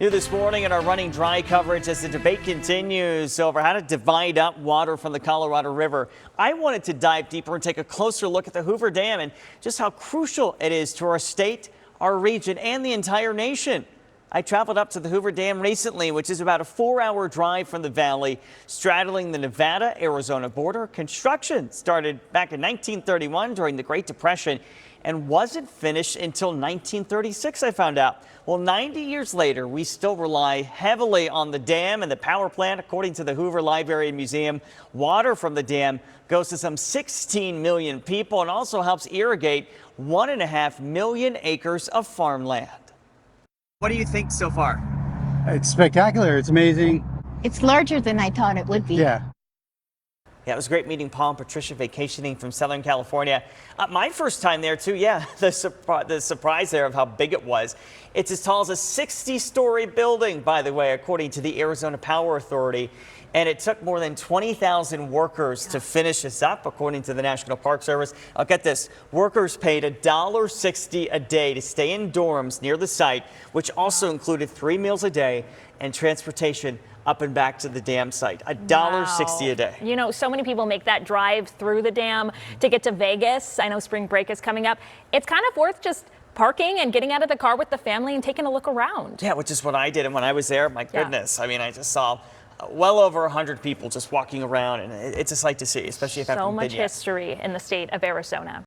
New this morning in our running dry coverage as the debate continues over how to divide up water from the Colorado River. I wanted to dive deeper and take a closer look at the Hoover Dam and just how crucial it is to our state, our region, and the entire nation. I traveled up to the Hoover Dam recently, which is about a 4-hour drive from the valley, straddling the Nevada-Arizona border. Construction started back in 1931 during the Great Depression and wasn't finished until 1936, I found out. Well, 90 years later, we still rely heavily on the dam and the power plant. According to the Hoover Library and Museum, water from the dam goes to some 16 million people and also helps irrigate 1.5 million acres of farmland. What do you think so far? It's spectacular. It's amazing. It's larger than I thought it would be. Yeah. Yeah, it was great meeting Paul and Patricia vacationing from Southern California. My first time there, too. Yeah, the surprise there of how big it was. It's as tall as a 60-story building, by the way, according to the Arizona Power Authority. And it took more than 20,000 workers to finish this up, according to the National Park Service. I'll get this. Workers paid $1.60 a day to stay in dorms near the site, which also included 3 meals a day and transportation up and back to the dam site. $1.60 a day. You know, so many people make that drive through the dam to get to Vegas. I know spring break is coming up. It's kind of worth just parking and getting out of the car with the family and taking a look around. Yeah, which is what I did. And when I was there, my goodness, I mean, I just saw well over 100 people just walking around, and it's a sight to see, especially if so much history in the state of Arizona.